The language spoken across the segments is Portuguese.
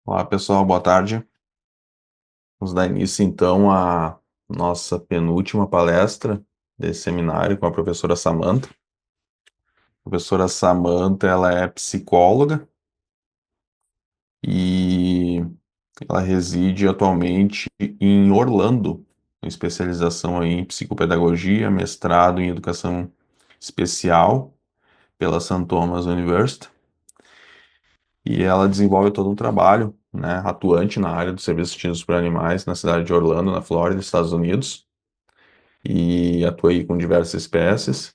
Olá, pessoal, boa tarde. Vamos dar início, então, à nossa penúltima palestra desse seminário com a professora Samantha. A professora Samantha, ela é psicóloga e ela reside atualmente em Orlando, com especialização em psicopedagogia, mestrado em educação especial pela St. Thomas University. E ela desenvolve todo um trabalho, né, atuante na área dos serviços assistidos por animais na cidade de Orlando, na Flórida, Estados Unidos, e atua aí com diversas espécies,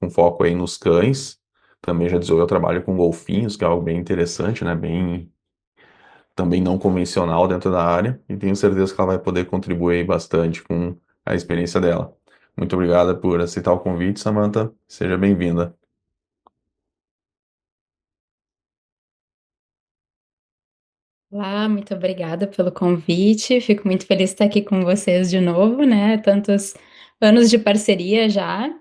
com foco aí nos cães. Também já desenvolveu trabalho com golfinhos, que é algo bem interessante, né, bem também não convencional dentro da área, e tenho certeza que ela vai poder contribuir bastante com a experiência dela. Muito obrigada por aceitar o convite, Samantha. Seja bem-vinda. Olá, muito obrigada pelo convite. Fico muito feliz de estar aqui com vocês de novo, né? Tantos anos de parceria já.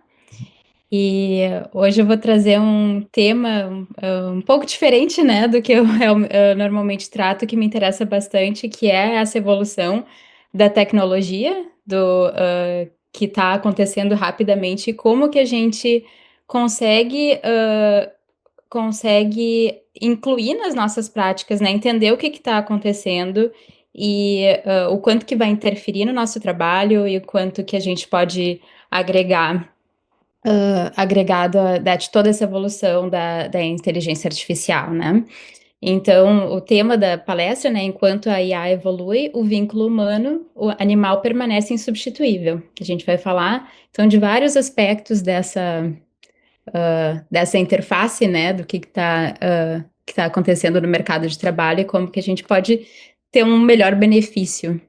E hoje eu vou trazer um tema um pouco diferente, né, do que eu normalmente trato, que me interessa bastante, que é essa evolução da tecnologia, que está acontecendo rapidamente, e como que a gente consegue consegue incluir nas nossas práticas, né, entender o que está acontecendo e o quanto que vai interferir no nosso trabalho e o quanto que a gente pode agregar, agregado de toda essa evolução da inteligência artificial, né? Então, o tema da palestra, né, enquanto a IA evolui, o vínculo humano, o animal permanece insubstituível. A gente vai falar, então, de vários aspectos dessa interface, né, do que tá acontecendo no mercado de trabalho e como que a gente pode ter um melhor benefício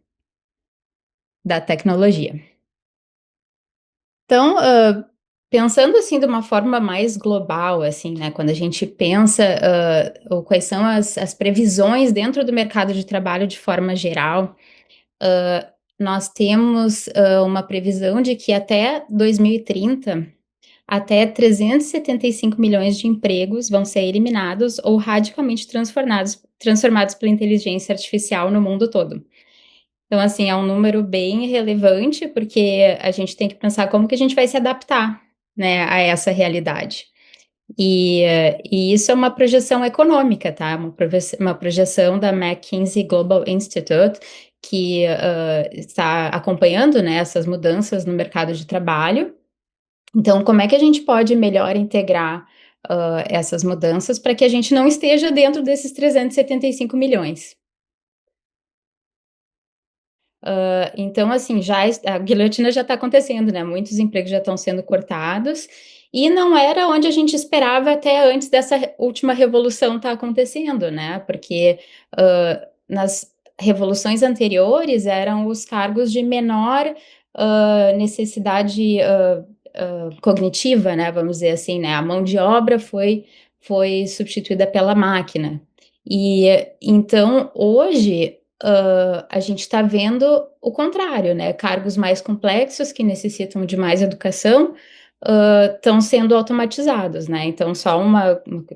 da tecnologia. Então, pensando assim de uma forma mais global, assim, né, quando a gente pensa quais são as previsões dentro do mercado de trabalho de forma geral, nós temos uma previsão de que até 2030 até 375 milhões de empregos vão ser eliminados ou radicalmente transformados pela inteligência artificial no mundo todo. Então, assim, é um número bem relevante, porque a gente tem que pensar como que a gente vai se adaptar, né, a essa realidade. E isso é uma projeção econômica, tá? Uma projeção da McKinsey Global Institute, que está acompanhando, né, essas mudanças no mercado de trabalho. Então, como é que a gente pode melhor integrar essas mudanças para que a gente não esteja dentro desses 375 milhões? Então, assim, a guilhotina já está acontecendo, né? Muitos empregos já estão sendo cortados, e não era onde a gente esperava até antes dessa última revolução estar acontecendo, né? Porque nas revoluções anteriores eram os cargos de menor necessidade cognitiva, né? Vamos dizer assim, né? A mão de obra foi substituída pela máquina. E então hoje a gente está vendo o contrário, né? Cargos mais complexos que necessitam de mais educação estão sendo automatizados, né? Então,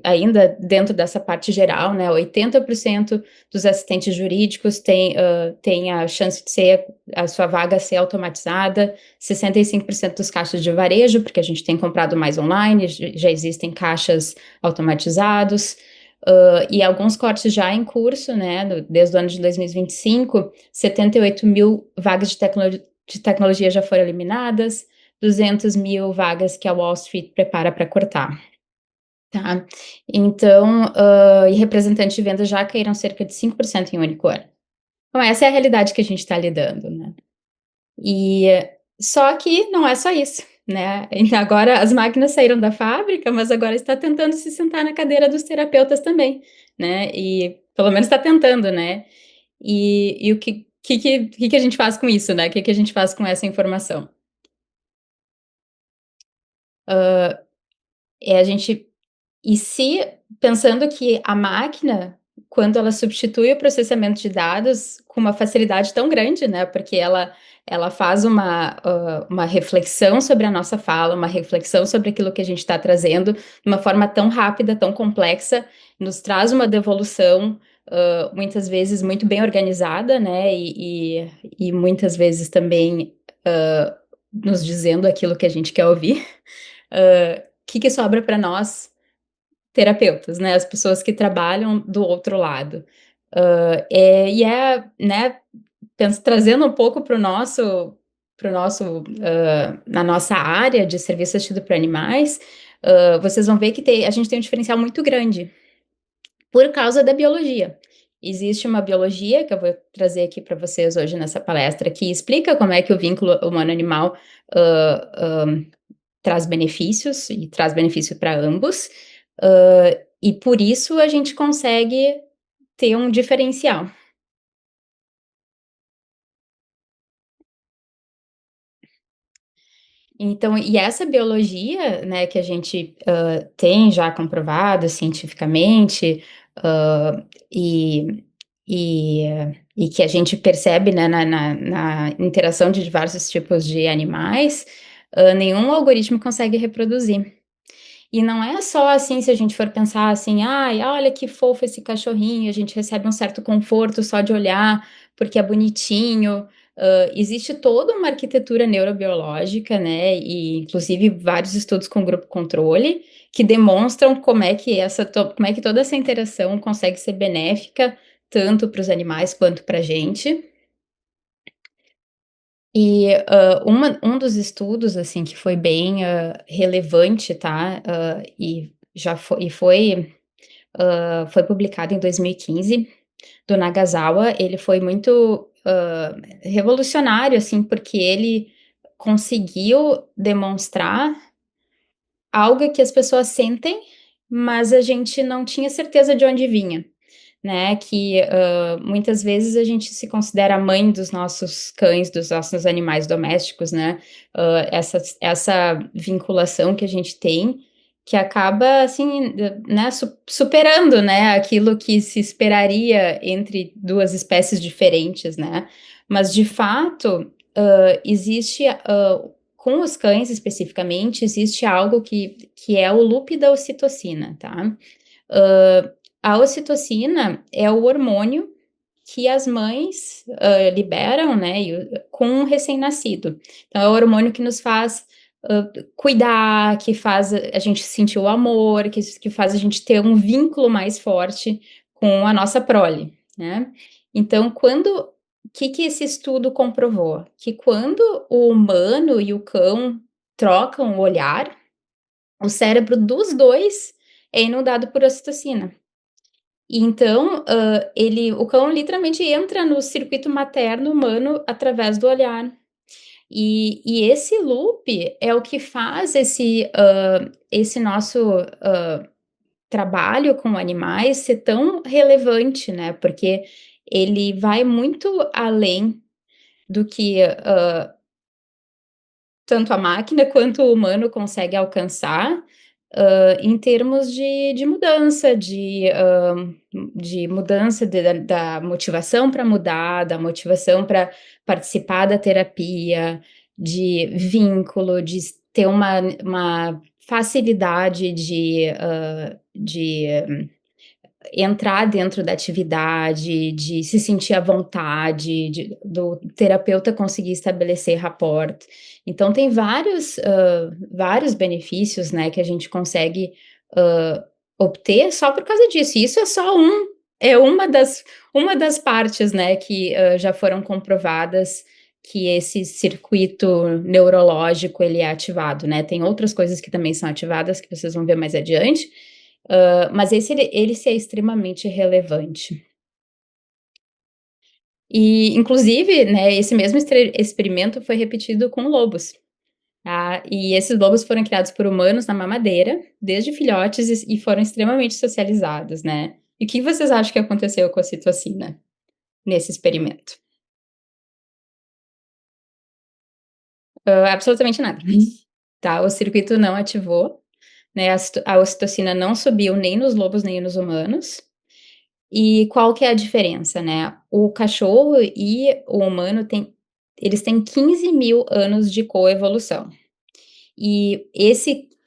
ainda dentro dessa parte geral, né? 80% dos assistentes jurídicos têm a chance de a sua vaga ser automatizada, 65% dos caixas de varejo, porque a gente tem comprado mais online, já existem caixas automatizados. E alguns cortes já em curso, né, desde o ano de 2025, 78 mil vagas de tecnologia já foram eliminadas, 200 mil vagas que a Wall Street prepara para cortar, tá? Então, e representantes de vendas já caíram cerca de 5% em um único ano. Então, essa é a realidade que a gente está lidando, né? E só que não é só isso, né? Então, agora as máquinas saíram da fábrica, mas agora está tentando se sentar na cadeira dos terapeutas também, né? E pelo menos está tentando, né? E o que a gente faz com isso, né? O que a gente faz com essa informação? É a gente E se pensando que a máquina, quando ela substitui o processamento de dados com uma facilidade tão grande, né, porque ela faz uma reflexão sobre a nossa fala, uma reflexão sobre aquilo que a gente está trazendo, de uma forma tão rápida, tão complexa, nos traz uma devolução, muitas vezes muito bem organizada, né, e muitas vezes também, nos dizendo aquilo que a gente quer ouvir. Que sobra para nós terapeutas, né, as pessoas que trabalham do outro lado. Né, trazendo um pouco para o nosso, na nossa área de serviço assistido para animais, vocês vão ver que a gente tem um diferencial muito grande, por causa da biologia. Existe uma biologia, que eu vou trazer aqui para vocês hoje nessa palestra, que explica como é que o vínculo humano-animal, traz benefícios, e traz benefício para ambos, e por isso a gente consegue ter um diferencial. Então, e essa biologia, né, que a gente, tem já comprovado cientificamente, hã, e e e que a gente percebe, né, na interação de diversos tipos de animais, nenhum algoritmo consegue reproduzir. E não é só assim, se a gente for pensar assim: "Ai, olha que fofo esse cachorrinho", a gente recebe um certo conforto só de olhar, porque é bonitinho. Existe toda uma arquitetura neurobiológica, né, e inclusive vários estudos com grupo controle, que demonstram como é que toda essa interação consegue ser benéfica, tanto para os animais quanto para a gente. E, um dos estudos, assim, que foi bem, relevante, tá, foi publicado em 2015, do Nagasawa. Ele foi muito, revolucionário, assim, porque ele conseguiu demonstrar algo que as pessoas sentem, mas a gente não tinha certeza de onde vinha, né, que, muitas vezes a gente se considera a mãe dos nossos cães, dos nossos animais domésticos, né, essa vinculação que a gente tem, que acaba assim, né, superando, né, aquilo que se esperaria entre 2 espécies diferentes, né. Mas de fato, existe, com os cães especificamente, existe algo que é o loop da ocitocina, tá. Hã, a ocitocina é o hormônio que as mães, liberam, né, com o recém-nascido. Então é o hormônio que nos faz, cuidar, que faz a gente sentir o amor, que faz a gente ter um vínculo mais forte com a nossa prole, né. Então que esse estudo comprovou? Que quando o humano e o cão trocam o olhar, o cérebro dos 2 é inundado por ocitocina. E então, o cão literalmente entra no circuito materno humano através do olhar. E esse loop é o que faz esse nosso, trabalho com animais ser tão relevante, né, porque ele vai muito além do que, tanto a máquina quanto o humano consegue alcançar, em termos de mudança da motivação para mudar, da motivação para participar da terapia, de vínculo, de ter uma facilidade de entrar dentro da atividade, de se sentir à vontade, do terapeuta conseguir estabelecer rapport. Então tem vários benefícios, né, que a gente consegue, obter só por causa disso. E isso é só uma das partes, né, que, já foram comprovadas que esse circuito neurológico ele é ativado, né. Tem outras coisas que também são ativadas, que vocês vão ver mais adiante, mas esse é extremamente relevante. E inclusive, né, esse mesmo experimento foi repetido com lobos, tá. E esses lobos foram criados por humanos na mamadeira, desde filhotes e foram extremamente socializados, né. E o que vocês acham que aconteceu com a ocitocina nesse experimento? Absolutamente nada, tá. O circuito não ativou, né, a ocitocina não subiu nem nos lobos nem nos humanos. E qual que é a diferença, né, o cachorro e o humano eles têm 15.000 anos de coevolução. E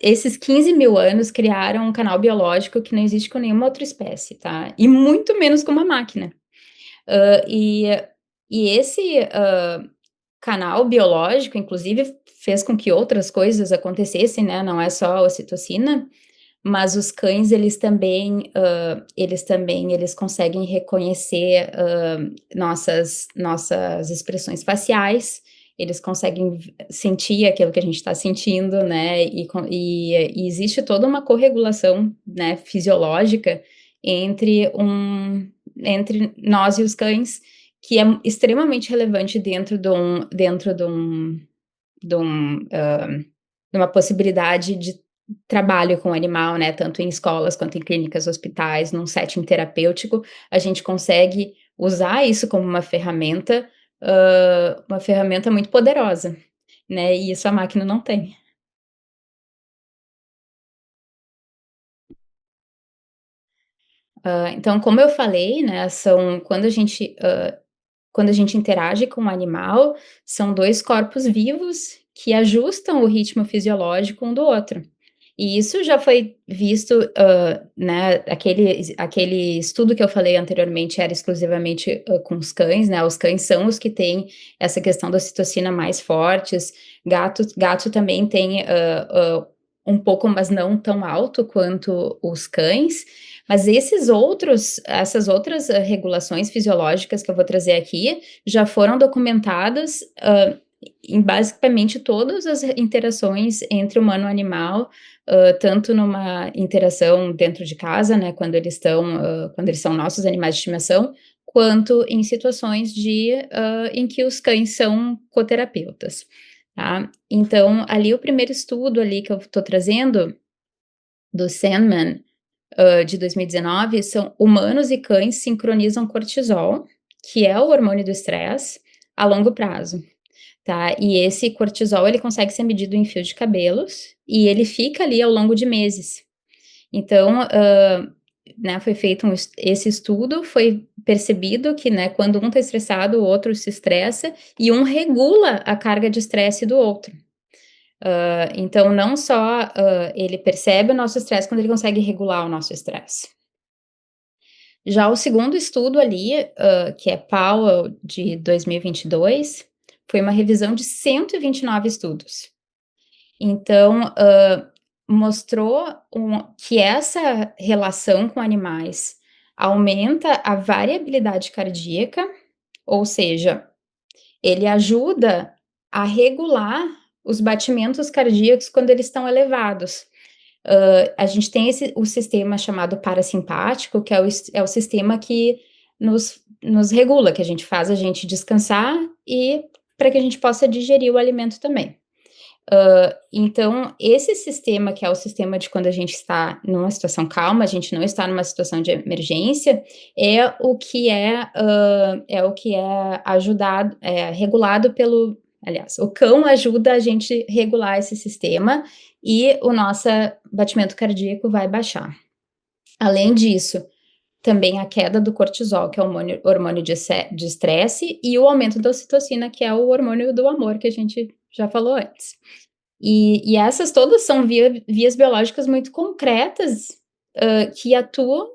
esses 15.000 anos criaram um canal biológico que não existe com nenhuma outra espécie, tá? E muito menos com uma máquina. Hã, e esse, canal biológico, inclusive, fez com que outras coisas acontecessem, né, não é só a ocitocina, mas os cães eles conseguem reconhecer, nossas expressões faciais, eles conseguem sentir aquilo que a gente está sentindo, né, e existe toda uma corregulação, né, fisiológica entre entre nós e os cães, que é extremamente relevante de uma possibilidade de trabalho com o animal, né, tanto em escolas quanto em clínicas, hospitais, num setting terapêutico, a gente consegue usar isso como uma ferramenta muito poderosa, né, e isso a máquina não tem. Então, como eu falei, né, são quando a gente interage com o animal, são 2 corpos vivos que ajustam o ritmo fisiológico um do outro. E isso já foi visto, né, aquele estudo que eu falei anteriormente era exclusivamente, com os cães, né, os cães são os que têm essa questão da ocitocina mais fortes, gato também tem, um pouco, mas não tão alto quanto os cães, mas essas outras, regulações fisiológicas que eu vou trazer aqui, já foram documentadas, em basicamente todas as interações entre humano e animal, tanto numa interação dentro de casa, né, quando eles são nossos animais de estimação, quanto em situações em que os cães são coterapeutas, tá. Então, ali o primeiro estudo ali que eu estou trazendo, do Sandman, de 2019, são humanos e cães sincronizam cortisol, que é o hormônio do estresse, a longo prazo. Tá, e esse cortisol ele consegue ser medido em fio de cabelos, e ele fica ali ao longo de meses. Então, né, foi feito esse estudo, foi percebido que, né, quando um está estressado, o outro se estressa, e um regula a carga de estresse do outro. Então não só, ele percebe o nosso estresse quando ele consegue regular o nosso estresse. Já o segundo estudo ali, que é Powell de 2022, foi uma revisão de 129 estudos. Então, mostrou que essa relação com animais aumenta a variabilidade cardíaca, ou seja, ele ajuda a regular os batimentos cardíacos quando eles estão elevados. A gente tem o sistema chamado parasimpático, que é o sistema que nos regula, que faz a gente descansar e para que a gente possa digerir o alimento também. Então, esse sistema, que é o sistema de quando a gente está numa situação calma, a gente não está numa situação de emergência, é o que é ajudado, regulado pelo. Aliás, o cão ajuda a gente regular esse sistema e o nosso batimento cardíaco vai baixar. Além disso, também a queda do cortisol, que é o hormônio de estresse, e o aumento da ocitocina, que é o hormônio do amor, que a gente já falou antes. E essas todas são vias biológicas muito concretas, que atuam,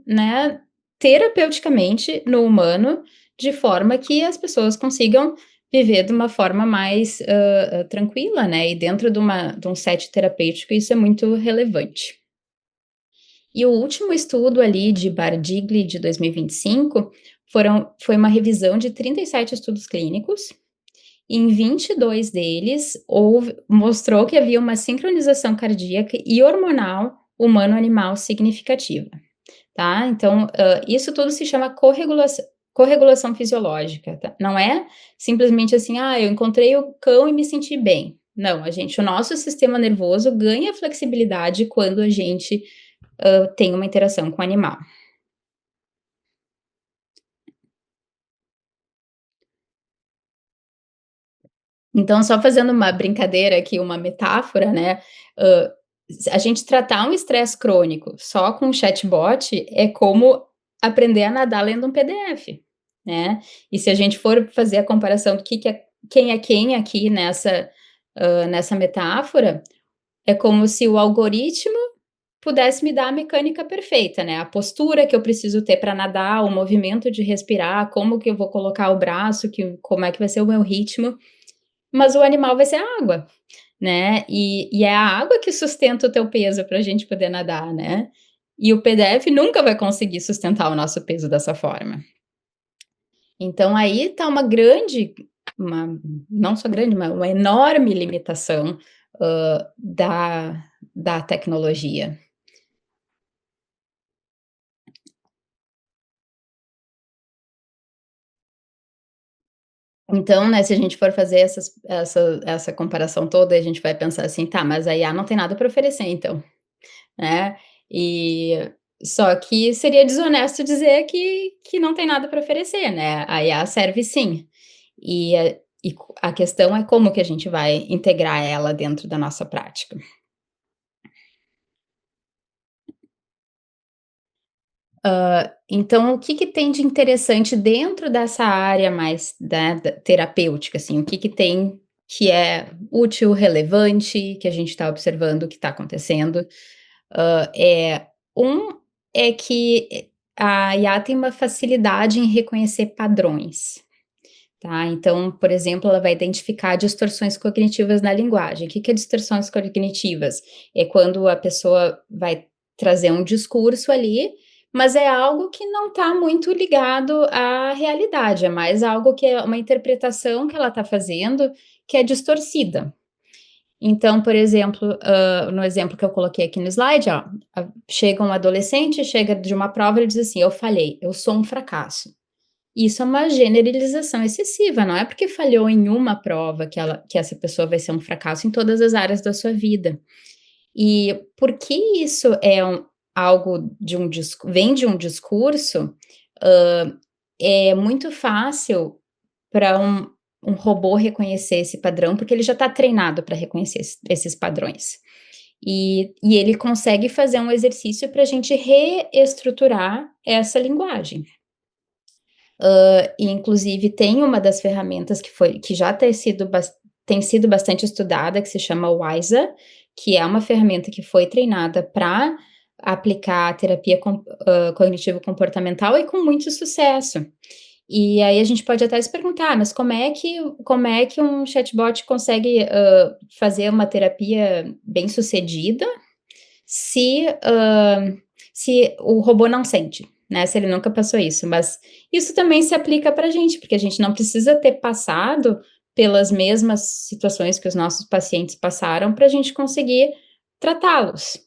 né, terapeuticamente no humano, de forma que as pessoas consigam viver de uma forma mais, tranquila, né, e dentro de um set terapêutico isso é muito relevante. E o último estudo ali de Bardigli, de 2025, foi uma revisão de 37 estudos clínicos. Em 22 deles, mostrou que havia uma sincronização cardíaca e hormonal humano-animal significativa, tá? Então, isso tudo se chama corregulação fisiológica, tá? Não é simplesmente assim, eu encontrei o cão e me senti bem. Não, o nosso sistema nervoso ganha flexibilidade quando a gente tem uma interação com o animal. Então, só fazendo uma brincadeira aqui, uma metáfora, né, hã, a gente tratar um estresse crônico só com um chatbot é como aprender a nadar lendo um PDF, né. E se a gente for fazer a comparação do que é quem aqui nessa metáfora, é como se o algoritmo pudesse me dar a mecânica perfeita, né, a postura que eu preciso ter para nadar, o movimento de respirar, como que eu vou colocar o braço, como é que vai ser o meu ritmo, mas o animal vai ser a água, né, e é a água que sustenta o teu peso para a gente poder nadar, né, e o PDF nunca vai conseguir sustentar o nosso peso dessa forma. Então aí está uma não só grande, mas uma enorme limitação, da tecnologia. Então, né, se a gente for fazer essa comparação toda, a gente vai pensar assim: "Tá, mas a IA não tem nada para oferecer então", né, e só que seria desonesto dizer que não tem nada para oferecer, né, a IA serve sim, a questão é como que a gente vai integrar ela dentro da nossa prática. Então, o que que tem de interessante dentro dessa área mais, né, da terapêutica, assim, o que que tem que é útil, relevante, que a gente está observando que está acontecendo? É um é que a IA tem uma facilidade em reconhecer padrões, tá? Então, por exemplo, ela vai identificar distorções cognitivas na linguagem. O que que é distorções cognitivas? É quando a pessoa vai trazer um discurso ali, mas é algo que não está muito ligado à realidade, é mais algo que é uma interpretação que ela está fazendo que é distorcida. Então, por exemplo, no exemplo que eu coloquei aqui no slide, ó, chega um adolescente, chega de uma prova e diz assim: "Eu falhei, eu sou um fracasso". Isso é uma generalização excessiva, não é porque falhou em uma prova que essa pessoa vai ser um fracasso em todas as áreas da sua vida. E porque isso é algo de vem de um discurso, é muito fácil para um robô reconhecer esse padrão, porque ele já está treinado para reconhecer esses padrões. E ele consegue fazer um exercício para a gente reestruturar essa linguagem. E inclusive tem uma das ferramentas que já tem sido bastante estudada, que se chama WISA, que é uma ferramenta que foi treinada para aplicar a terapia cognitivo-comportamental e com muito sucesso. E aí a gente pode até se perguntar: "Ah, mas como é que um chatbot consegue, fazer uma terapia bem-sucedida se, se o robô não sente, né, se ele nunca passou isso, mas isso também se aplica para a gente, porque a gente não precisa ter passado pelas mesmas situações que os nossos pacientes passaram para a gente conseguir tratá-los.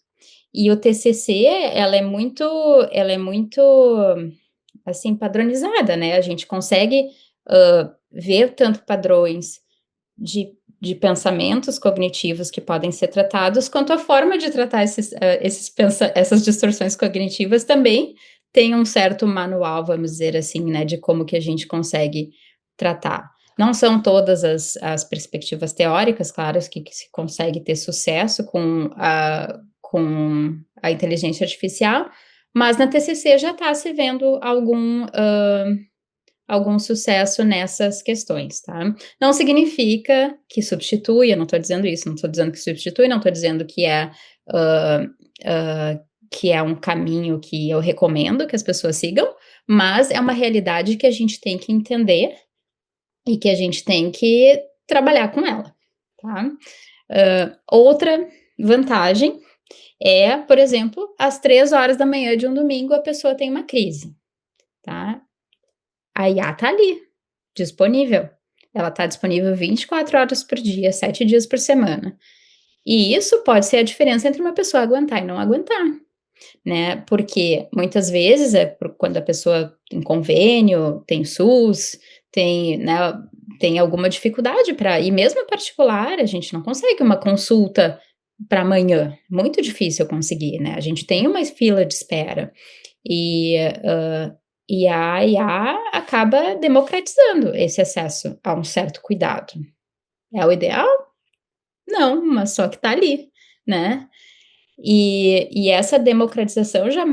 E o TCC, ela é muito, assim, padronizada, né, a gente consegue, ver tanto padrões de pensamentos cognitivos que podem ser tratados, quanto a forma de tratar essas distorções cognitivas também tem um certo manual, vamos dizer assim, né, de como que a gente consegue tratar. Não são todas as perspectivas teóricas, claro, que se consegue ter sucesso com a inteligência artificial, mas na TCC já está se vendo algum sucesso nessas questões, tá. Não significa que substitui, eu não estou dizendo isso, não estou dizendo que substitui, não estou dizendo hã, que é um caminho que eu recomendo que as pessoas sigam, mas é uma realidade que a gente tem que entender e que a gente tem que trabalhar com ela, tá. Outra vantagem é, por exemplo, às 3 horas da manhã de um domingo a pessoa tem uma crise, tá. A IA tá ali, disponível. Ela está disponível 24 horas por dia, 7 dias por semana. E isso pode ser a diferença entre uma pessoa aguentar e não aguentar, né, porque muitas vezes quando a pessoa tem convênio, tem SUS, né, tem alguma dificuldade para e mesmo particular, a gente não consegue uma consulta para amanhã, muito difícil conseguir, né, a gente tem uma fila de espera. E, a IA acaba democratizando esse acesso a um certo cuidado. É o ideal? Não, mas só que está ali, né. E essa democratização já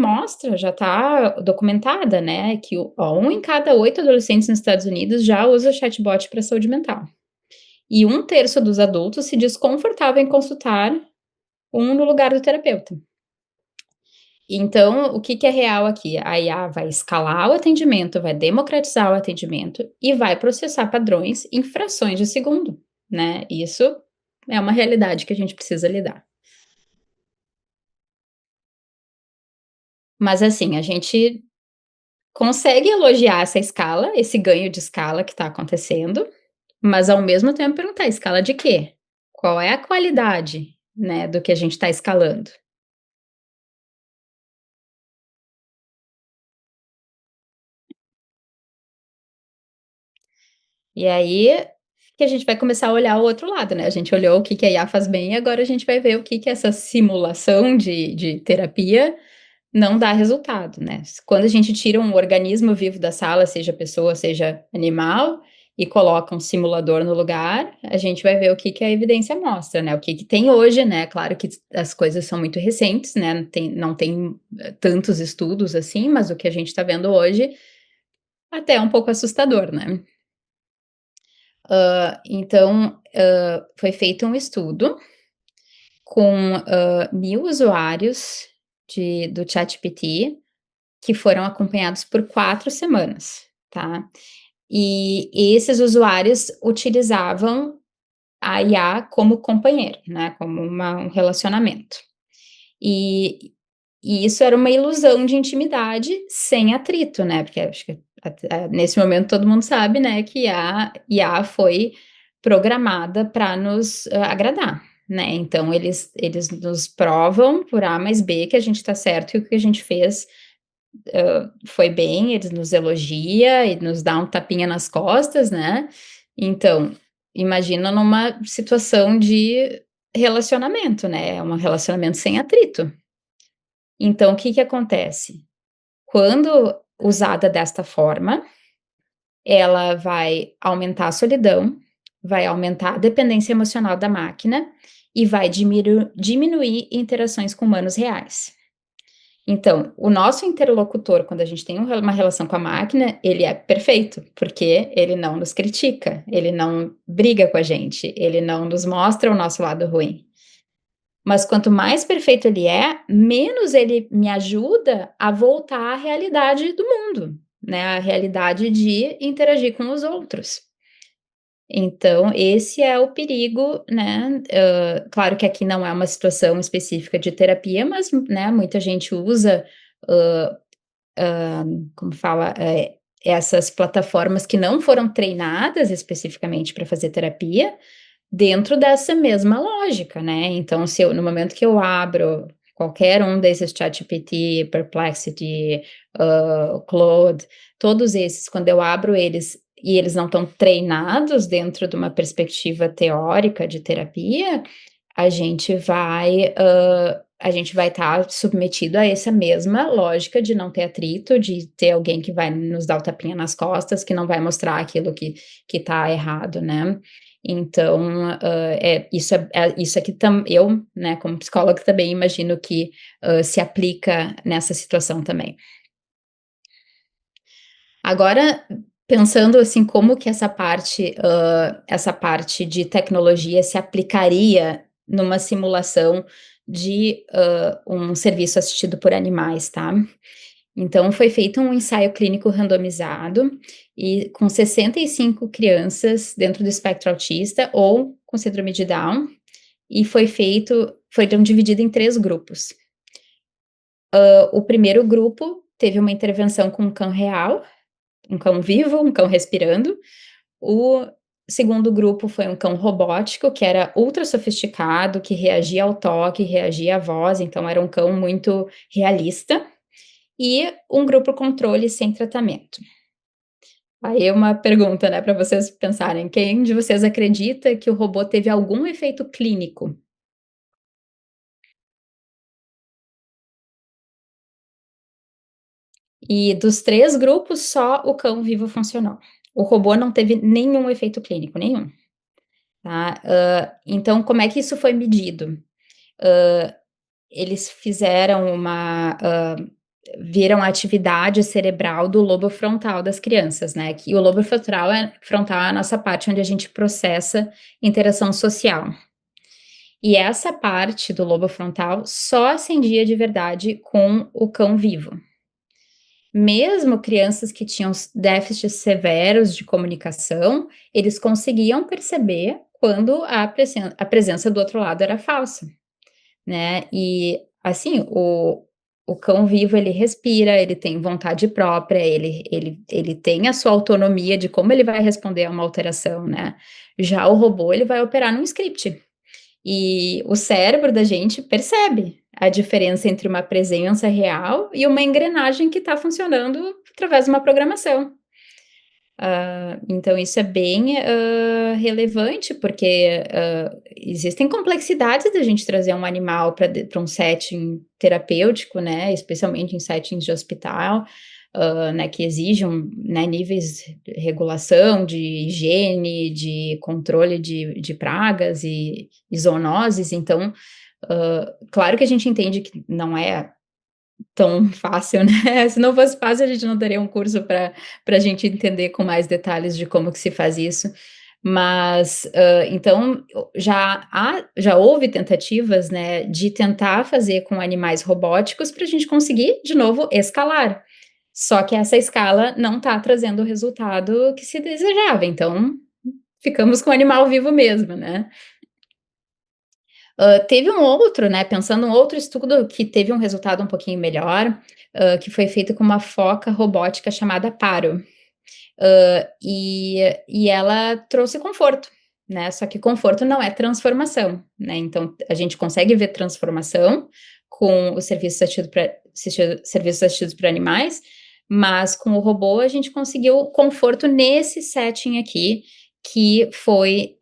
está documentada, né, que 1 em cada 8 adolescentes nos Estados Unidos já usa chatbot para saúde mental. E 1/3 dos adultos se diz confortável em consultar um no lugar do terapeuta. Então, o que que é real aqui? A IA vai escalar o atendimento, vai democratizar o atendimento e vai processar padrões em frações de segundo, né? Isso é uma realidade que a gente precisa lidar. Mas assim, a gente consegue elogiar essa escala, esse ganho de escala que está acontecendo, mas ao mesmo tempo perguntar: escala de quê? Qual é a qualidade, né, do que a gente está escalando? E aí que a gente vai começar a olhar o outro lado, né, a gente olhou o que que a IA faz bem, agora a gente vai ver o que que essa simulação de terapia não dá resultado, né. Quando a gente tira um organismo vivo da sala, seja pessoa, seja animal, e coloca um simulador no lugar, a gente vai ver o que que a evidência mostra, né, o que que tem hoje, né, claro que as coisas são muito recentes, né, não tem tantos estudos assim, mas o que a gente está vendo hoje até é um pouco assustador, né. Então, foi feito um estudo com, 1000 usuários do ChatGPT, que foram acompanhados por 4 semanas, tá. E esses usuários utilizavam a IA como companheiro, né, como um relacionamento. E e isso era uma ilusão de intimidade sem atrito, né, porque acho que nesse momento todo mundo sabe, né, que a IA foi programada para nos, agradar, né, então eles nos provam por A mais B que a gente está certo e o que a gente fez, foi bem, eles nos elogia e nos dá um tapinha nas costas, né. Então, imagina numa situação de relacionamento, né, é um relacionamento sem atrito. Então, o que que acontece? Quando usada desta forma, ela vai aumentar a solidão, vai aumentar a dependência emocional da máquina e vai diminuir interações com humanos reais. Então, o nosso interlocutor, quando a gente tem uma relação com a máquina, ele é perfeito, porque ele não nos critica, ele não briga com a gente, ele não nos mostra o nosso lado ruim. Mas quanto mais perfeito ele é, menos ele me ajuda a voltar à realidade do mundo, né, a realidade de interagir com os outros. Então esse é o perigo, né, claro que aqui não é uma situação específica de terapia, mas, né, muita gente usa, hã como fala, essas plataformas que não foram treinadas especificamente para fazer terapia, dentro dessa mesma lógica, né, então se eu no momento que eu abro qualquer um desses ChatGPT, Perplexity, Claude, todos esses, quando eu abro eles e eles não estão treinados dentro de uma perspectiva teórica de terapia, a gente vai estar submetido a essa mesma lógica de não ter atrito, de ter alguém que vai nos dar o tapinha nas costas, que não vai mostrar aquilo que está errado, né. Então, isso aqui eu, né, como psicóloga também imagino que, se aplica nessa situação também. Agora, pensando, assim, como que essa parte de tecnologia se aplicaria numa simulação de, um serviço assistido por animais, tá. Então foi feito um ensaio clínico randomizado e com 65 crianças dentro do espectro autista ou com síndrome de Down, e foram dividido em 3 grupos. O primeiro grupo teve uma intervenção com um cão real, um cão vivo, um cão respirando. O segundo grupo foi um cão robótico, que era ultra sofisticado, que reagia ao toque, reagia à voz, então era um cão muito realista. E um grupo controle sem tratamento. Aí uma pergunta, né, para vocês pensarem, quem de vocês acredita que o robô teve algum efeito clínico? E dos 3 grupos, só o cão vivo funcionou. O robô não teve nenhum efeito clínico, nenhum, tá. Então como é que isso foi medido? Eles fizeram viram a atividade cerebral do lobo frontal das crianças, né, que o lobo frontal é a nossa parte onde a gente processa interação social. E essa parte do lobo frontal só acendia de verdade com o cão vivo. Mesmo crianças que tinham déficits severos de comunicação, eles conseguiam perceber quando a presença do outro lado era falsa, né. E, assim, o cão vivo, ele respira, ele tem vontade própria, ele tem a sua autonomia de como ele vai responder a uma alteração, né. Já o robô, ele vai operar num script. E o cérebro da gente percebe a diferença entre uma presença real e uma engrenagem que está funcionando através de uma programação. Então isso é bem, relevante, porque, existem complexidades da gente trazer um animal para um setting terapêutico, né, especialmente em settings de hospital, né, que exijam, né, níveis de regulação, de higiene, de controle de pragas e zoonoses. Então, claro que a gente entende que não é tão fácil, né, se não fosse fácil a gente não teria um curso para a gente entender com mais detalhes de como que se faz isso, mas, então já houve tentativas, né, de tentar fazer com animais robóticos para a gente conseguir, de novo, escalar, só que essa escala não está trazendo o resultado que se desejava, então ficamos com o animal vivo mesmo, né. Teve um outro, né, pensando um outro estudo que teve um resultado um pouquinho melhor, que foi feito com uma foca robótica chamada Paro. E ela trouxe conforto, né, só que conforto não é transformação, né, então a gente consegue ver transformação com o serviços assistidos por animais, mas com o robô a gente conseguiu conforto nesse setting aqui, que foi,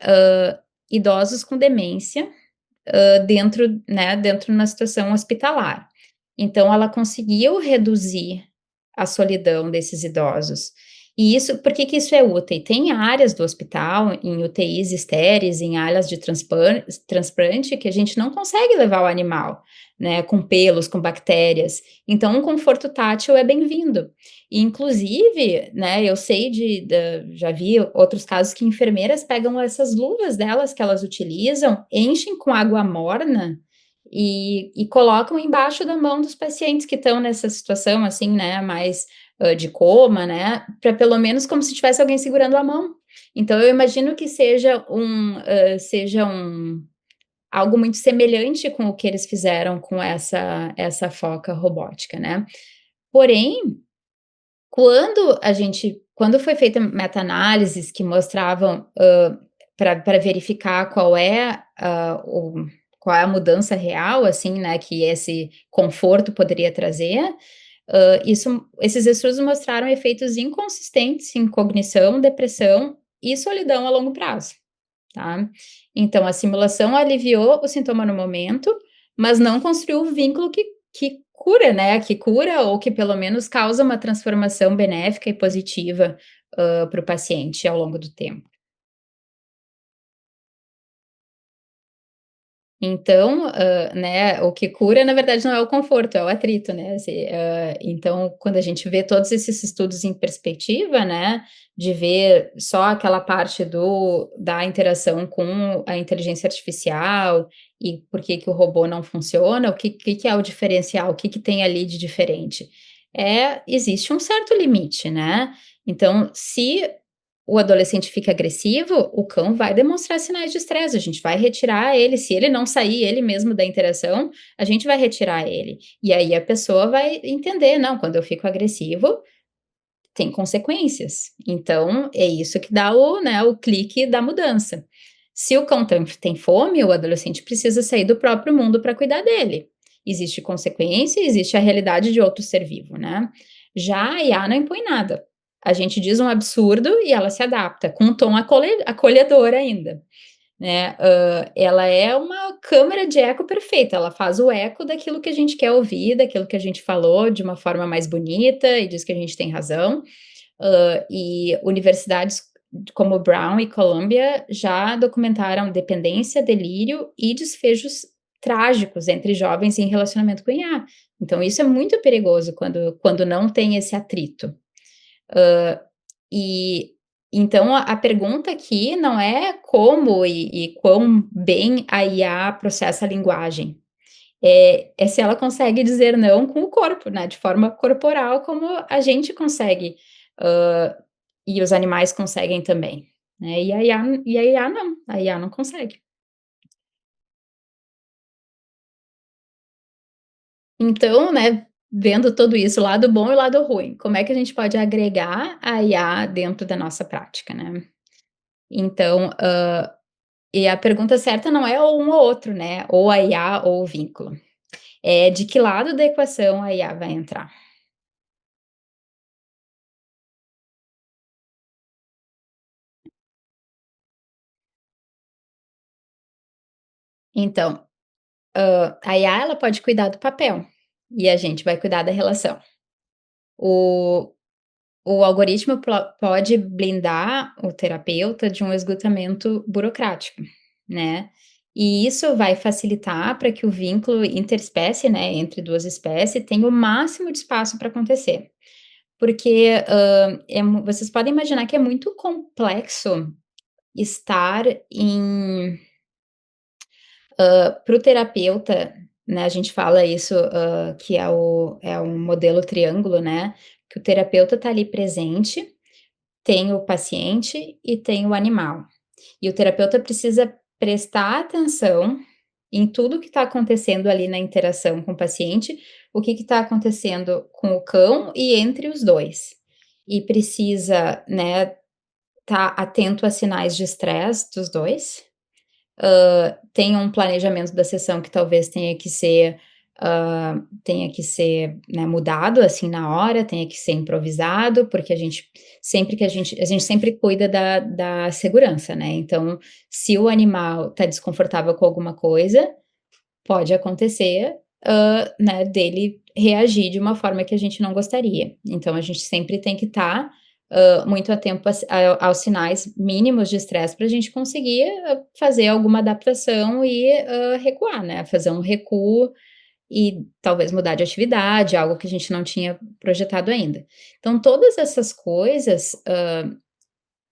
idosos com demência, dentro na situação hospitalar. Então ela conseguiu reduzir a solidão desses idosos. E isso, por que que isso é útil? Tem áreas do hospital, em UTIs estéreis, em áreas de transplante, que a gente não consegue levar o animal, né, com pelos, com bactérias. Então, um conforto tátil é bem-vindo. E, inclusive, né, eu sei já vi outros casos que enfermeiras pegam essas luvas delas que elas utilizam, enchem com água morna e colocam embaixo da mão dos pacientes que estão nessa situação, assim, né, mais, de coma, né, para pelo menos como se tivesse alguém segurando a mão. Então eu imagino que seja algo muito semelhante com o que eles fizeram com essa foca robótica, né. Porém, quando foi feita meta-análises que mostravam, para verificar qual é a mudança real, assim, né, que esse conforto poderia trazer, esses estudos mostraram efeitos inconsistentes em cognição, depressão e solidão a longo prazo, tá. Então a simulação aliviou o sintoma no momento, mas não construiu o vínculo que cura, né, que cura ou que pelo menos causa uma transformação benéfica e positiva, para o paciente ao longo do tempo. Então, né, o que cura na verdade não é o conforto, é o atrito, né, então quando a gente vê todos esses estudos em perspectiva, né, de ver só aquela parte da interação com a inteligência artificial e por que que o robô não funciona, o que é o diferencial, o que que tem ali de diferente. Existe um certo limite, né, então se o adolescente fica agressivo, o cão vai demonstrar sinais de estresse, a gente vai retirar ele, se ele não sair ele mesmo da interação, a gente vai retirar ele. E aí a pessoa vai entender: "Não, quando eu fico agressivo, tem consequências". Então, é isso que dá o clique da mudança. Se o cão tem fome, o adolescente precisa sair do próprio mundo para cuidar dele. Existe consequência, existe a realidade de outro ser vivo, né. Já a IA não impõe nada. A gente diz um absurdo e ela se adapta, com um tom acolhedor ainda, né. Ela é uma câmara de eco perfeita, ela faz o eco daquilo que a gente quer ouvir, daquilo que a gente falou de uma forma mais bonita e diz que a gente tem razão. E universidades como Brown e Columbia já documentaram dependência, delírio e desfechos trágicos entre jovens em relacionamento com IA. Então isso é muito perigoso quando não tem esse atrito. Hã, e Então a pergunta aqui não é como e quão bem a IA processa a linguagem, é se ela consegue dizer não com o corpo, né, de forma corporal, como a gente consegue, hã, e os animais conseguem também, né, e a IA não, a IA não consegue. Então, né, vendo tudo isso, o lado bom e o lado ruim, como é que a gente pode agregar a IA dentro da nossa prática, né. Então, e a pergunta certa não é ou um ou outro, né, ou a IA ou o vínculo, é de que lado da equação a IA vai entrar. Então, a IA ela pode cuidar do papel, e a gente vai cuidar da relação. O o algoritmo pode blindar o terapeuta de um esgotamento burocrático, né, e isso vai facilitar para que o vínculo interespécie, né, entre 2 espécies tenha o máximo de espaço para acontecer. Porque, vocês podem imaginar que é muito complexo estar em para o terapeuta, né, a gente fala isso, que é um modelo triângulo, né, que o terapeuta está ali presente, tem o paciente e tem o animal. E o terapeuta precisa prestar atenção em tudo que está acontecendo ali na interação com o paciente, o que está acontecendo com o cão e entre os 2. E precisa, né, estar atento a sinais de estresse dos 2. Tem um planejamento da sessão que talvez né, mudado, assim, na hora, tenha que ser improvisado, porque a gente sempre cuida da segurança, né, então, se o animal está desconfortável com alguma coisa, pode acontecer, né, dele reagir de uma forma que a gente não gostaria. Então a gente sempre tem que estar, muito atento aos sinais mínimos de estresse para a gente conseguir, fazer alguma adaptação e, recuar, né, fazer um recuo e talvez mudar de atividade, algo que a gente não tinha projetado ainda. Então todas essas coisas,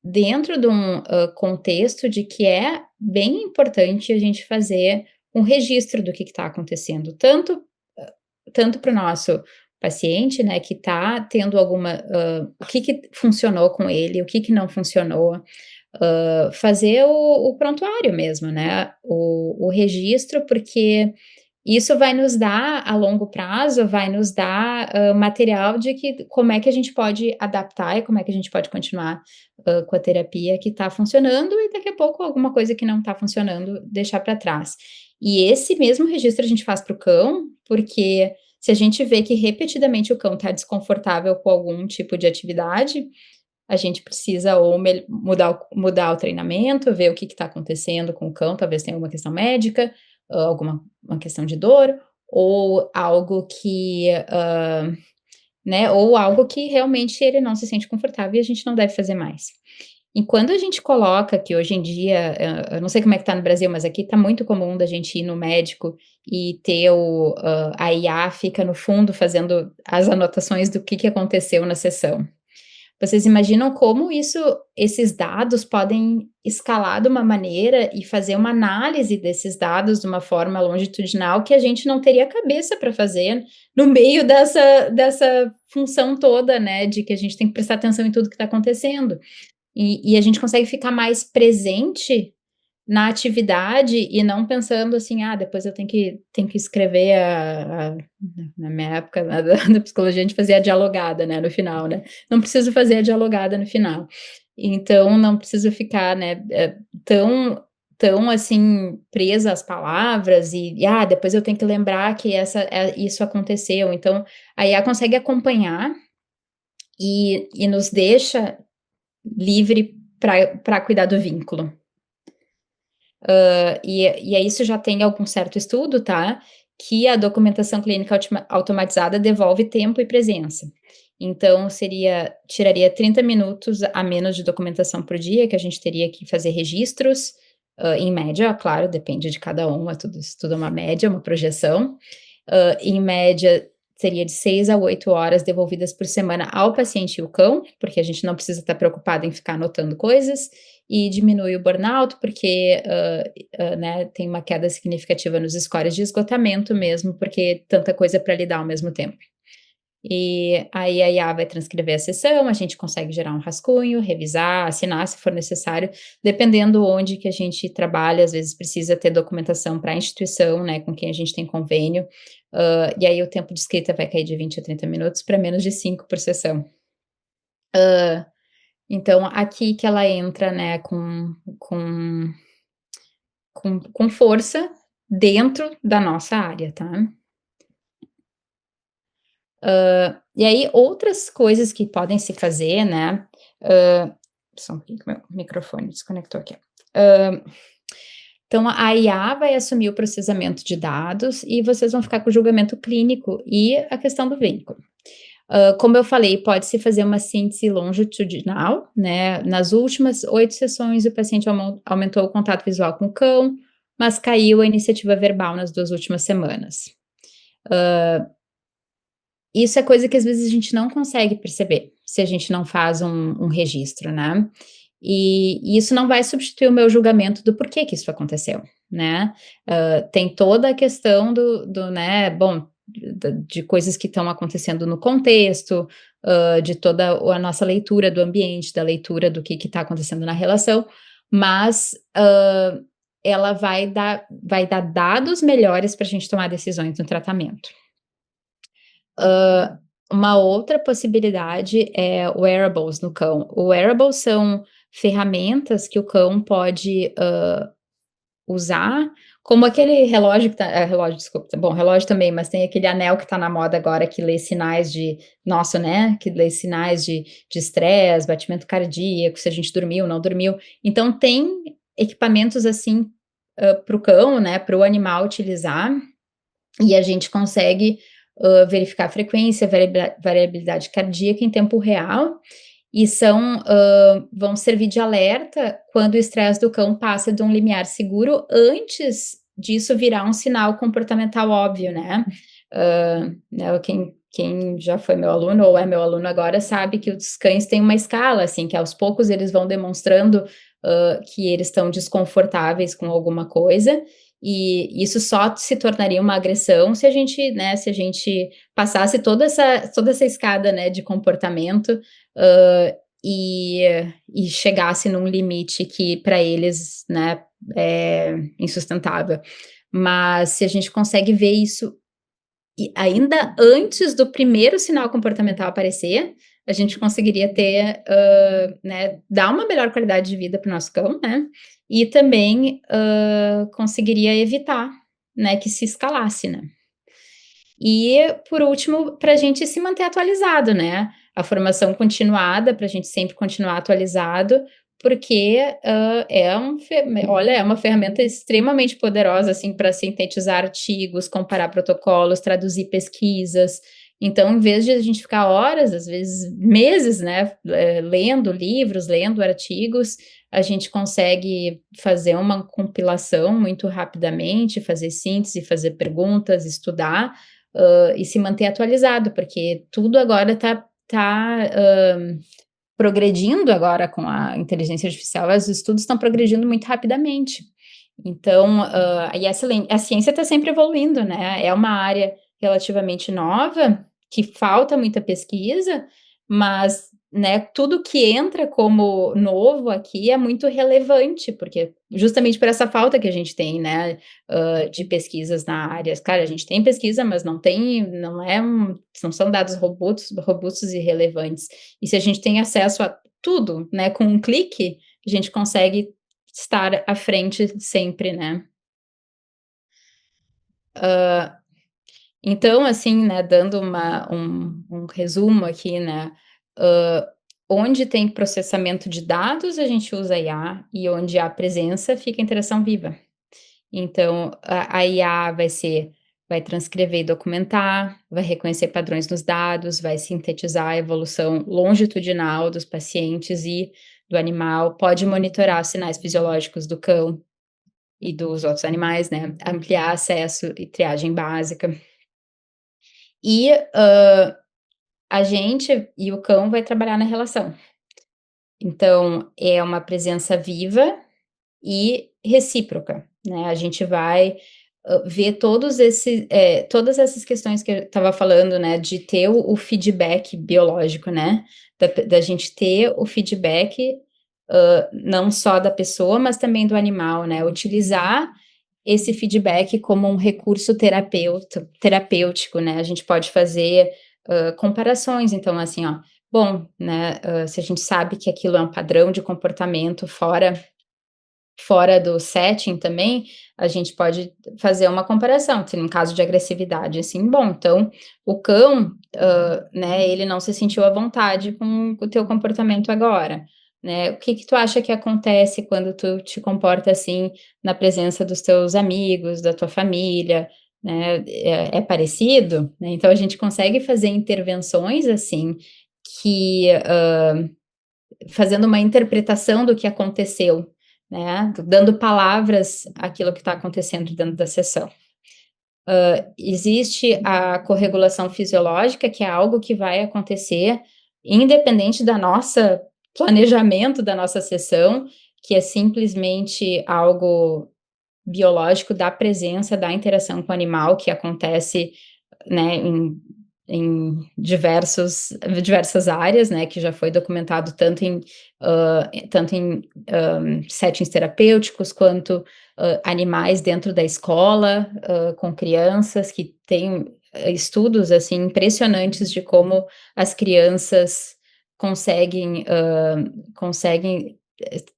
dentro de um, contexto de que é bem importante a gente fazer um registro do que está acontecendo, tanto para o nosso paciente, né, que está tendo alguma, o que funcionou com ele, o que não funcionou, fazer o prontuário mesmo, né, o registro, porque isso vai nos dar, a longo prazo, vai nos dar, material de que como é que a gente pode adaptar e como é que a gente pode continuar, com a terapia que está funcionando e daqui a pouco alguma coisa que não está funcionando deixar para trás. E esse mesmo registro a gente faz para o cão, porque se a gente vê que repetidamente o cão está desconfortável com algum tipo de atividade, a gente precisa ou mudar o treinamento, ver o que está acontecendo com o cão, talvez tenha alguma questão médica, alguma uma questão de dor, ou algo que, né, ou algo que realmente ele não se sente confortável e a gente não deve fazer mais. E quando a gente coloca que hoje em dia, eu não sei como é que tá no Brasil, mas aqui tá muito comum da gente ir no médico e ter a IA fica no fundo fazendo as anotações do que aconteceu na sessão. Vocês imaginam como esses dados podem escalar de uma maneira e fazer uma análise desses dados de uma forma longitudinal que a gente não teria cabeça para fazer no meio dessa função toda, né, de que a gente tem que prestar atenção em tudo que está acontecendo. E a gente consegue ficar mais presente na atividade e não pensando assim: "Ah, depois eu tenho que escrever a" na minha época lá da psicologia a gente fazia a dialogada, né, no final, né. Não preciso fazer a dialogada no final. Então não preciso ficar, né, tão, assim, presa às palavras e depois eu tenho que lembrar que isso aconteceu. Então, a IA consegue acompanhar e nos deixa livre para cuidar do vínculo. E isso já tem algum certo estudo, tá, que a documentação clínica automatizada devolve tempo e presença. Então tiraria 30 minutos a menos de documentação por dia, que a gente teria que fazer registros, em média, claro, depende de cada um, é tudo isso tudo é uma média, uma projeção. Em média, seria de 6 a 8 horas devolvidas por semana ao paciente e o cão, porque a gente não precisa estar preocupado em ficar anotando coisas, e diminui o burnout, porque, né, tem uma queda significativa nos scores de esgotamento mesmo, porque tanta coisa para lidar ao mesmo tempo. E aí a IA vai transcrever a sessão, a gente consegue gerar um rascunho, revisar, assinar se for necessário, dependendo onde que a gente trabalha, às vezes precisa ter documentação para a instituição, né, com quem a gente tem convênio, e aí o tempo de escrita vai cair de 20 a 30 minutos para menos de 5 por sessão. Então aqui que ela entra, né, com força dentro da nossa área, tá? E aí outras coisas que podem se fazer, né, só um pouquinho que meu microfone desconectou aqui. Então a IA vai assumir o processamento de dados e vocês vão ficar com o julgamento clínico e a questão do vínculo. Como eu falei, pode-se fazer uma síntese longitudinal, né, nas últimas 8 sessões o paciente aumentou o contato visual com o cão, mas caiu a iniciativa verbal nas 2 últimas semanas. Isso é coisa que às vezes a gente não consegue perceber, se a gente não faz um registro, né. E isso não vai substituir o meu julgamento do porquê que isso aconteceu, né. Tem toda a questão né, bom, de coisas que estão acontecendo no contexto, de toda a nossa leitura do ambiente, da leitura do que está acontecendo na relação, mas, ela vai dar dados melhores para a gente tomar decisões no tratamento. Uma outra possibilidade é wearables no cão. O wearables são ferramentas que o cão pode, usar, como aquele relógio que tá relógio, desculpa, bom, relógio também, mas tem aquele anel que tá na moda agora que lê sinais de nosso, né, que lê sinais de estresse, batimento cardíaco, se a gente dormiu, não dormiu. Então tem equipamentos assim, para o cão, né, para o animal utilizar, e a gente consegue, verificar a frequência, variabilidade cardíaca em tempo real, e vão servir de alerta quando o estresse do cão passa de um limiar seguro, antes disso virar um sinal comportamental óbvio, né. Né, quem já foi meu aluno ou é meu aluno agora sabe que os cães têm uma escala, assim, que aos poucos eles vão demonstrando, que eles estão desconfortáveis com alguma coisa, e isso só se tornaria uma agressão se a gente, né, se a gente passasse toda essa escada, né, de comportamento, hã, e e chegasse num limite que para eles, né, é insustentável. Mas se a gente consegue ver isso e ainda antes do primeiro sinal comportamental aparecer, a gente conseguiria ter, né, dar uma melhor qualidade de vida para o nosso cão, né, e também, conseguiria evitar, né, que se escalasse, né. E, por último, para a gente se manter atualizado, né, a formação continuada, para a gente sempre continuar atualizado, porque, olha, é uma ferramenta extremamente poderosa, assim, para sintetizar artigos, comparar protocolos, traduzir pesquisas. Então, em vez de a gente ficar horas, às vezes meses, né, lendo livros, lendo artigos, a gente consegue fazer uma compilação muito rapidamente, fazer síntese, fazer perguntas, estudar, e se manter atualizado, porque tudo agora tá progredindo agora com a inteligência artificial, os estudos estão progredindo muito rapidamente. Então, e a ciência está sempre evoluindo, né, é uma área relativamente nova, que falta muita pesquisa, mas, né, tudo que entra como novo aqui é muito relevante, porque justamente por essa falta que a gente tem, né, de pesquisas na área. Claro, a gente tem pesquisa, mas não são dados robustos e relevantes. E se a gente tem acesso a tudo, né, com um clique, a gente consegue estar à frente sempre, né. Então, assim, né, dando um resumo aqui, né, hã, onde tem processamento de dados, a gente usa IA, e onde há presença, fica a interação viva. Então, a IA vai transcrever e documentar, vai reconhecer padrões nos dados, vai sintetizar a evolução longitudinal dos pacientes e do animal, pode monitorar os sinais fisiológicos do cão e dos outros animais, né, ampliar acesso e triagem básica. e, a gente e o cão vai trabalhar na relação. Então, é uma presença viva e recíproca, né, a gente vai, ver todas essas questões que eu estava falando, né, de ter o feedback biológico, né, da gente ter o feedback, não só da pessoa, mas também do animal, né, utilizar esse feedback como um recurso terapêutico, né, a gente pode fazer, comparações, então assim, ó, bom, né, se a gente sabe que aquilo é um padrão de comportamento fora do setting também, a gente pode fazer uma comparação, se num caso de agressividade, assim, bom, então o cão, né, ele não se sentiu à vontade com o teu comportamento agora, né, o que que tu acha que acontece quando tu te comporta assim na presença dos teus amigos, da tua família, né, é parecido? Né, então a gente consegue fazer intervenções, assim, que, fazendo uma interpretação do que aconteceu, né, dando palavras àquilo que está acontecendo dentro da sessão. Existe a corregulação fisiológica, que é algo que vai acontecer independente da nossa planejamento da nossa sessão, que é simplesmente algo biológico da presença, da interação com o animal que acontece, né, diversas áreas, né, que já foi documentado tanto em settings terapêuticos quanto, animais dentro da escola, com crianças que têm, estudos, assim, impressionantes de como as crianças conseguem,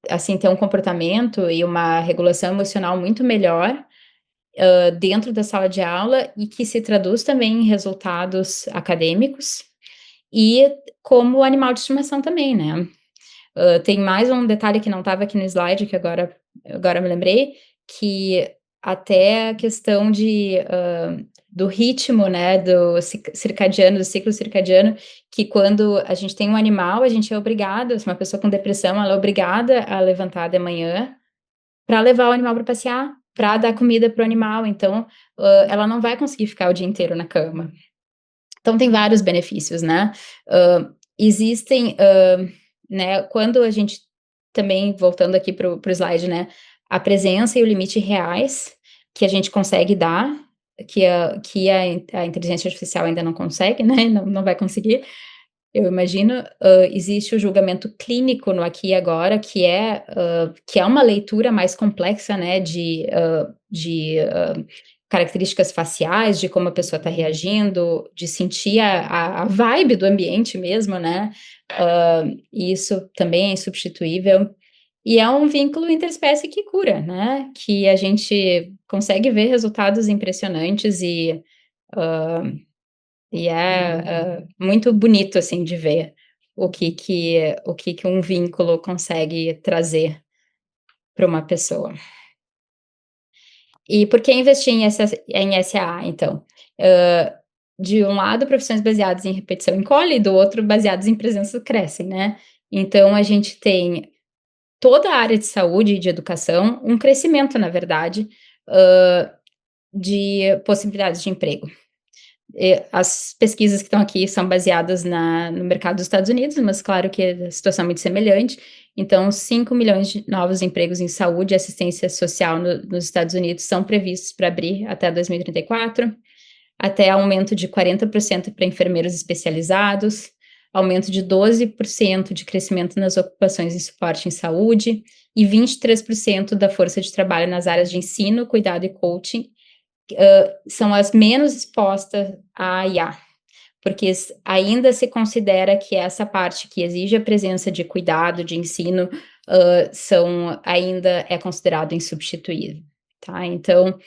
assim, ter um comportamento e uma regulação emocional muito melhor, dentro da sala de aula e que se traduz também em resultados acadêmicos e como animal de estimação também, né. Tem mais um detalhe que não estava aqui no slide, que agora me lembrei, que até a questão do ritmo, né, do circadiano, do ciclo circadiano, que quando a gente tem um animal, a gente é obrigado, se uma pessoa com depressão, ela é obrigada a levantar de manhã para levar o animal para passear, para dar comida para o animal, então, ela não vai conseguir ficar o dia inteiro na cama. Então tem vários benefícios, né. Existem, né, quando a gente também voltando aqui para o slide, né, a presença e o limite reais que a gente consegue dar, que a inteligência artificial ainda não consegue, né, não vai conseguir, eu imagino, existe o julgamento clínico no aqui e agora, que é uma leitura mais complexa, né, de características faciais, de como a pessoa está reagindo, de sentir a vibe do ambiente mesmo, né, e isso também é insubstituível. E é um vínculo interespécie que cura, né, que a gente consegue ver resultados impressionantes e é muito bonito, assim, de ver o que que um vínculo consegue trazer para uma pessoa. E por que investir em SAA, então? Hã, de um lado, profissões baseadas em repetição encolhe, e do outro, baseadas em presença crescem, né. Então a gente tem toda a área de saúde e de educação, um crescimento, na verdade, hã, de possibilidades de emprego. As pesquisas que estão aqui são baseadas no mercado dos Estados Unidos, mas claro que a situação é muito semelhante. Então, 5 milhões de novos empregos em saúde e assistência social nos Estados Unidos são previstos para abrir até 2034, até aumento de 40% para enfermeiros especializados, aumento de 12% de crescimento nas ocupações em suporte em saúde e 23% da força de trabalho nas áreas de ensino, cuidado e coaching são as menos expostas à IA, porque ainda se considera que essa parte que exige a presença de cuidado, de ensino, ainda é considerado insubstituível, tá. Então,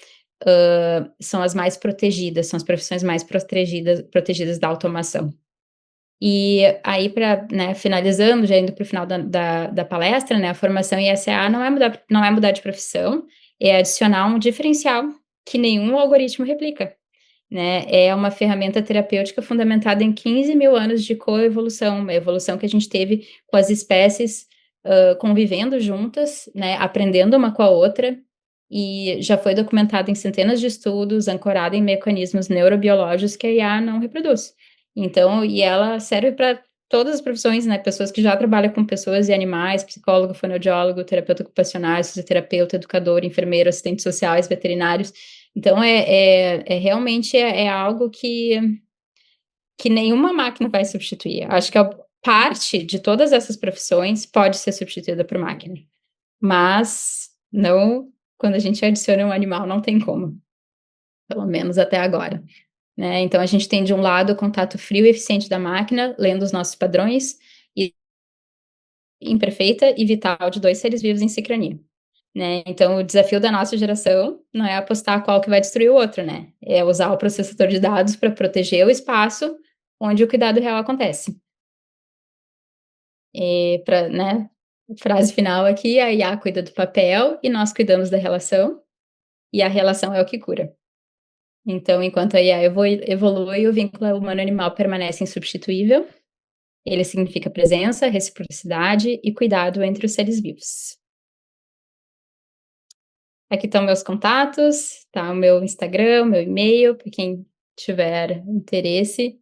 são as mais protegidas, são as profissões mais protegidas da automação. E aí para, né, finalizando, já indo para o final da palestra, né, a formação em SA não é mudar de profissão, é adicionar um diferencial que nenhum algoritmo replica, né, é uma ferramenta terapêutica fundamentada em 15.000 anos de coevolução, uma evolução que a gente teve com as espécies, convivendo juntas, né, aprendendo uma com a outra, e já foi documentado em centenas de estudos, ancorado em mecanismos neurobiológicos que a IA não reproduz. Então, e ela serve para todas as profissões, né? Pessoas que já trabalham com pessoas e animais, psicólogo, fonoaudiólogo, terapeuta ocupacional, fisioterapeuta, educador, enfermeiro, assistentes sociais, veterinários. Então, realmente algo que nenhuma máquina vai substituir. Acho que a parte de todas essas profissões pode ser substituída por máquina, mas não quando a gente adiciona um animal, não tem como, pelo menos até agora, né? Então a gente tem de um lado o contato frio e eficiente da máquina, lendo os nossos padrões, e imperfeita e vital de dois seres vivos em sincronia, né? Então o desafio da nossa geração não é apostar qual que vai destruir o outro, né? É usar o processador de dados para proteger o espaço onde o cuidado real acontece. E para, né, frase final aqui, a IA cuida do papel e nós cuidamos da relação, e a relação é o que cura. Então, enquanto a IA evolui, o vínculo humano-animal permanece insubstituível. Ele significa presença, reciprocidade e cuidado entre os seres vivos. Aqui estão meus contatos, tá o meu Instagram, o meu e-mail, para quem tiver interesse,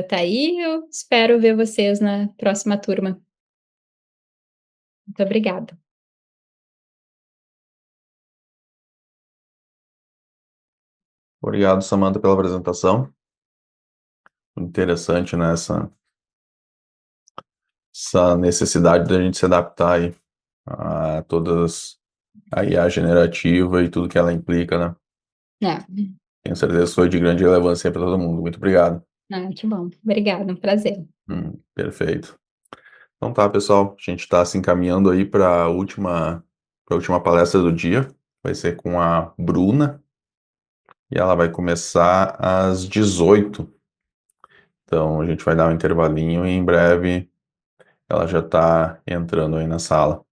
tá aí. Eu espero ver vocês na próxima turma. Muito obrigada. Obrigado, Samantha, pela apresentação. Interessante, né, essa necessidade da gente se adaptar aí a todas a IA generativa e tudo que ela implica, né? É. Tenho certeza que foi de grande relevância para todo mundo. Muito obrigado. Que bom. Obrigada, um prazer. Perfeito. Então tá, pessoal, a gente está se encaminhando aí para a última palestra do dia. Vai ser com a Bruna e ela vai começar às 18. Então a gente vai dar um intervalinho e em breve ela já está entrando aí na sala.